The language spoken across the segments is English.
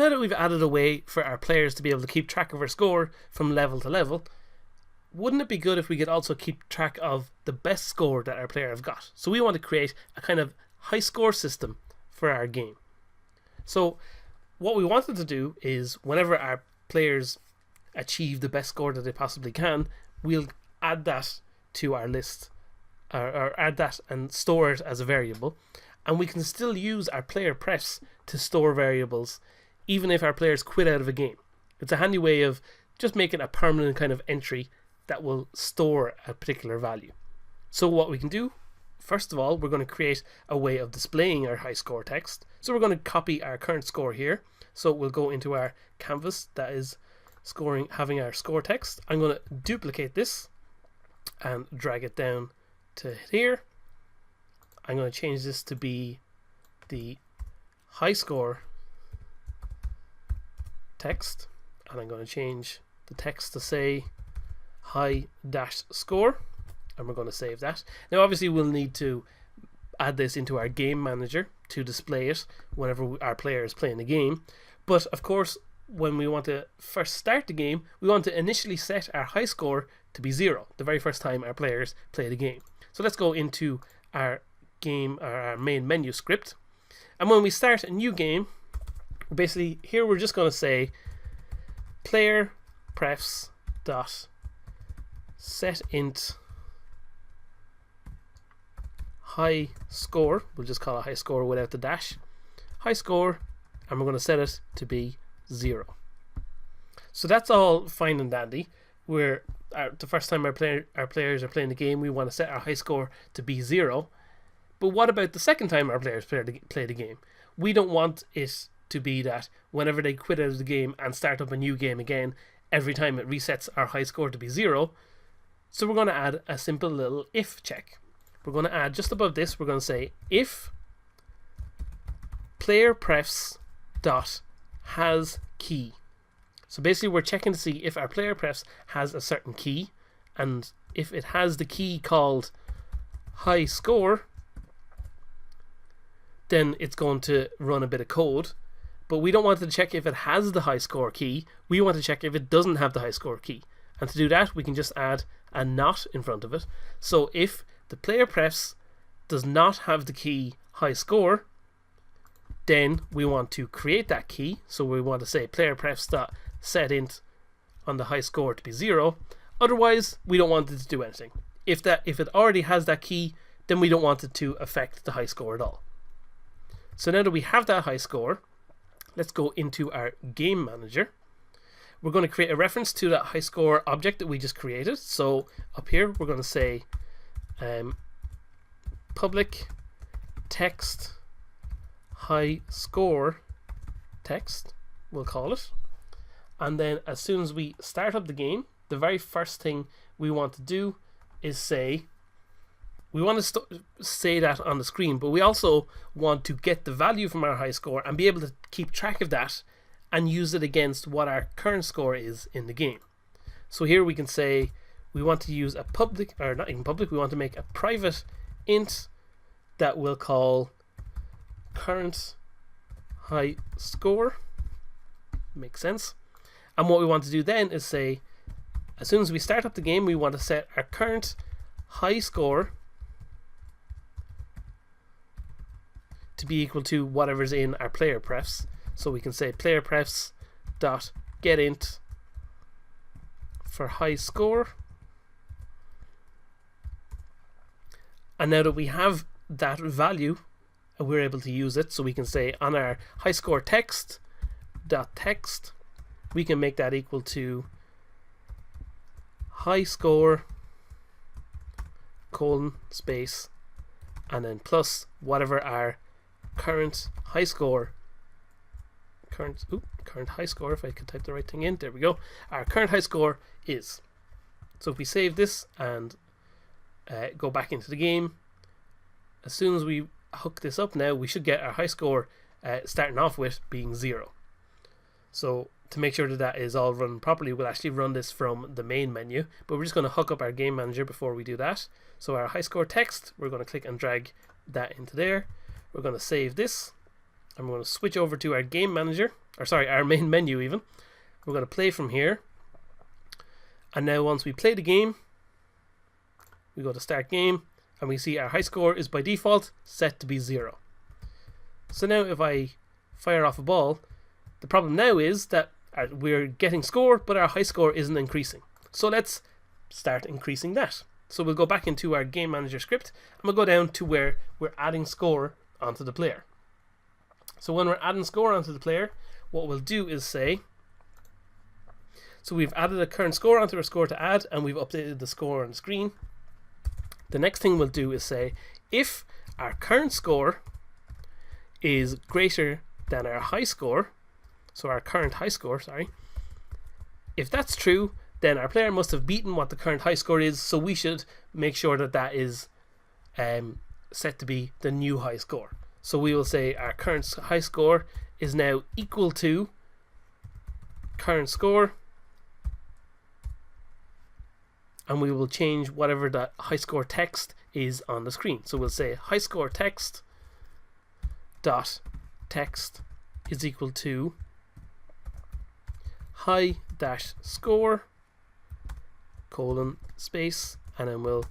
now that we've added a way for our players to be able to keep track of our score from level to level, wouldn't it be good if we could also keep track of the best score that our player have got? So we want to create a kind of high score system for our game. So what we wanted to do is whenever our players achieve the best score that they possibly can, we'll add that to our list, or add that and store it as a variable. And we can still use our player prefs to store variables even if our players quit out of a game. It's a handy way of just making a permanent kind of entry that will store a particular value. So what we can do, first of all, we're going to create a way of displaying our high score text. So we're going to copy our current score here. So we'll go into our canvas that is having our score text. I'm going to duplicate this and drag it down to here. I'm going to change this to be the high score text, and I'm going to change the text to say high dash score, and we're going to save that. Now obviously we'll need to add this into our game manager to display it whenever our player is playing the game, but of course when we want to first start the game, we want to initially set our high score to be 0 the very first time our players play the game. So let's go into our game, or our main menu script, and when we start a new game, basically here we're just going to say player prefs dot set int high score. We'll just call it high score without the dash, high score, and we're going to set it to be 0. So that's all fine and dandy. We're the first time our players are playing the game, we want to set our high score to be 0. But what about the second time our players play the game? We don't want it to be that whenever they quit out of the game and start up a new game again, every time it resets our high score to be 0. So we're going to add a simple little if check. We're going to add just above this, we're going to say if player prefs dot has key. So basically we're checking to see if our player prefs has a certain key, and if it has the key called high score, then it's going to run a bit of code. But we don't want to check if it has the high score key, we want to check if it doesn't have the high score key. And to do that we can just add a not in front of it. So if the player prefs does not have the key high score, then we want to create that key. So we want to say player prefs dot set int on the high score to be 0. Otherwise we don't want it to do anything. If it already has that key, then we don't want it to affect the high score at all. So now that we have that high score, let's go into our game manager. We're going to create a reference to that high score object that we just created. So up here we're going to say public text high score text, we'll call it. And then as soon as we start up the game, the very first thing we want to do is say, we want to say that on the screen, but we also want to get the value from our high score and be able to keep track of that and use it against what our current score is in the game. So here we can say we want to use a public, or not even public, we want to make a private int that we'll call current high score. Makes sense. And what we want to do then is say, as soon as we start up the game, we want to set our current high score to be equal to whatever's in our player prefs. So we can say player prefs dot get int for high score. And now that we have that value, we're able to use it. So we can say on our high score text dot text, we can make that equal to high score colon space and then plus whatever our current high score current high score, if I could type the right thing in, there we go, our current high score is. So if we save this and go back into the game, as soon as we hook this up now, we should get our high score starting off with being 0. So to make sure that that is all run properly, we'll actually run this from the main menu, but we're just going to hook up our game manager before we do that. So our high score text, we're going to click and drag that into there. We're going to save this, I'm going to switch over to our game manager, or sorry, our main menu even. We're going to play from here. And now once we play the game, we go to start game, and we see our high score is by default set to be 0. So now if I fire off a ball, the problem now is that we're getting score, but our high score isn't increasing. So let's start increasing that. So we'll go back into our game manager script, and we'll go down to where we're adding score onto the player. So when we're adding score onto the player, what we'll do is say, so we've added a current score onto our score to add, and we've updated the score on the screen. The next thing we'll do is say, if our current score is greater than our high score, so our current high score, sorry, if that's true, then our player must have beaten what the current high score is, so we should make sure that that is set to be the new high score. So we will say our current high score is now equal to current score, and we will change whatever that high score text is on the screen. So we'll say high score text dot text is equal to high dash score colon space, and then we'll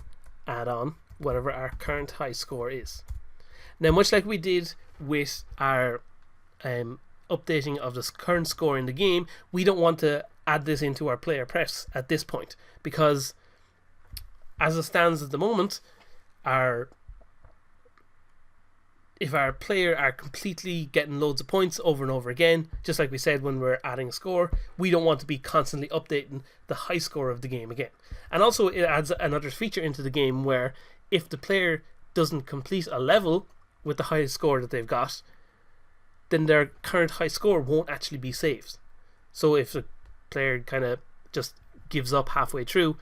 add on whatever our current high score is. Now, much like we did with our updating of this current score in the game, we don't want to add this into our player prefs at this point, because as it stands at the moment, if our player are completely getting loads of points over and over again, just like we said when we're adding a score, we don't want to be constantly updating the high score of the game again. And also it adds another feature into the game where if the player doesn't complete a level with the highest score that they've got, then their current high score won't actually be saved. So if the player kind of just gives up halfway through,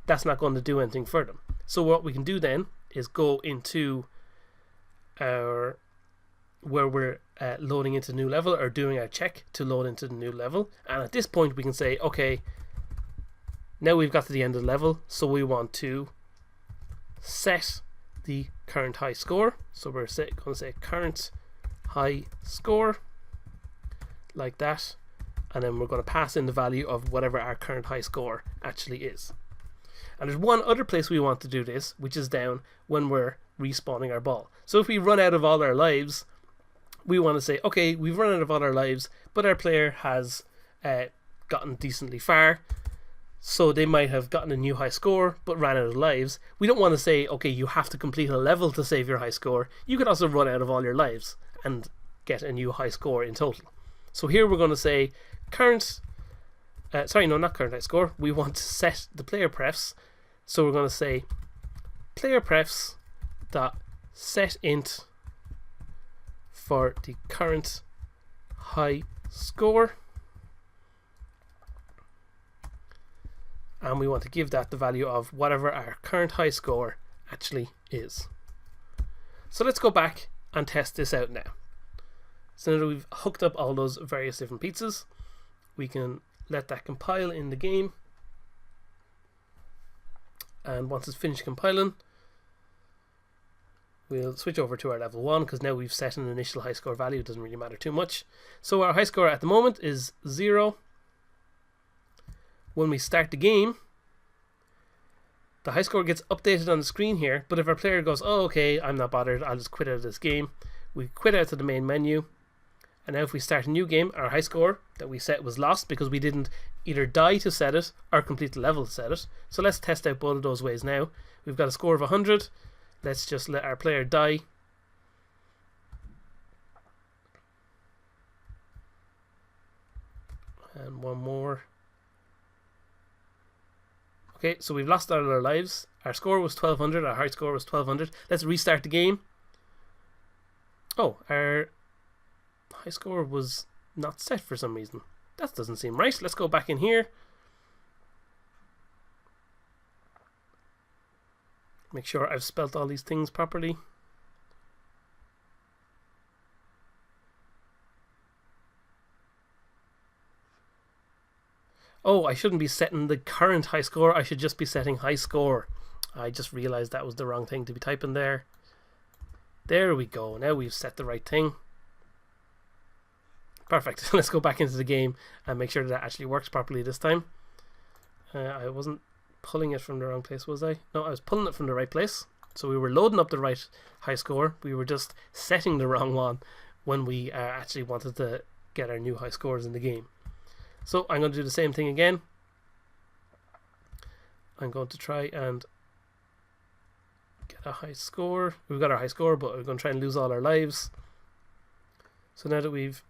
that's not going to do anything for them. So what we can do then is go into where we're loading into the new level, or doing our check to load into the new level, and at this point we can say, okay, now we've got to the end of the level, so we want to set the current high score. So we're going to say current high score like that, and then we're going to pass in the value of whatever our current high score actually is. And there's one other place we want to do this, which is down when we're respawning our ball. So if we run out of all our lives, we want to say, okay, we've run out of all our lives, but our player has gotten decently far, so they might have gotten a new high score but ran out of lives. We don't want to say, okay, you have to complete a level to save your high score. You could also run out of all your lives and get a new high score in total. So here we're going to say current not current high score, we want to set the player prefs. So we're going to say player prefs dot set int for the current high score, and we want to give that the value of whatever our current high score actually is. So let's go back and test this out now. So now that we've hooked up all those various different pizzas, we can let that compile in the game, and once it's finished compiling, we'll switch over to our level 1, because now we've set an initial high score value. It doesn't really matter too much. So our high score at the moment is 0. When we start the game, the high score gets updated on the screen here, but if our player goes, oh okay, I'm not bothered, I'll just quit out of this game, we quit out of the main menu, and now if we start a new game, our high score that we set was lost because we didn't either die to set it or complete the level to set it. So let's test out both of those ways now. We've got a score of 100. Let's just let our player die. And one more. Okay, so we've lost all our lives. Our score was 1200, our high score was 1200. Let's restart the game. Oh, our high score was not set for some reason. That doesn't seem right. Let's go back in here. Make sure I've spelt all these things properly. Oh, I shouldn't be setting the current high score. I should just be setting high score. I just realized that was the wrong thing to be typing there. There we go. Now we've set the right thing. Perfect. Let's go back into the game and make sure that actually works properly this time. I wasn't pulling it from the wrong place, was I? No, I was pulling it from the right place. So we were loading up the right high score. We were just setting the wrong one when we actually wanted to get our new high scores in the game. So I'm going to do the same thing again. I'm going to try and get a high score. We've got our high score, but we're going to try and lose all our lives. So now that we've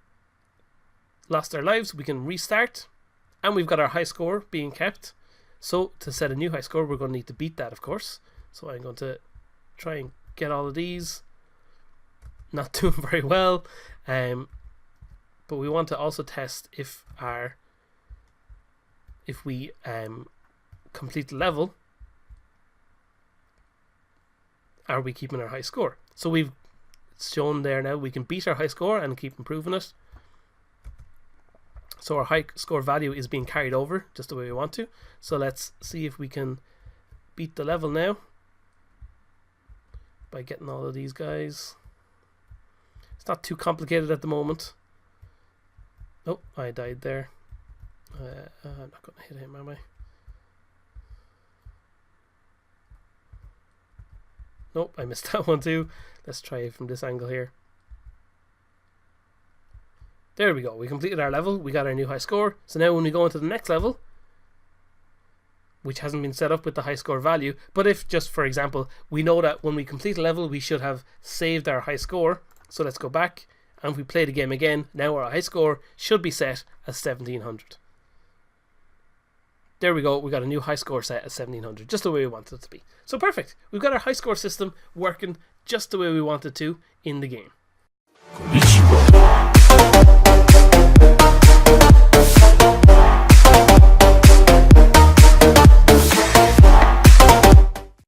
lost our lives, we can restart. And we've got our high score being kept. So to set a new high score, we're going to need to beat that, of course. So I'm going to try and get all of these. Not doing very well. But we want to also test if we complete the level, are we keeping our high score? So we've shown there now we can beat our high score and keep improving it. So our high score value is being carried over just the way we want to. So let's see if we can beat the level now by getting all of these guys. It's not too complicated at the moment. Oh, I died there. I'm not going to hit him, am I? Nope, I missed that one too. Let's try it from this angle here. There we go. We completed our level. We got our new high score. So now when we go into the next level, which hasn't been set up with the high score value, but if just for example, we know that when we complete a level, we should have saved our high score. So let's go back. And if we play the game again, now our high score should be set as 1700. There we go. We got a new high score set at 1700, just the way we wanted it to be. So perfect. We've got our high score system working just the way we wanted to in the game.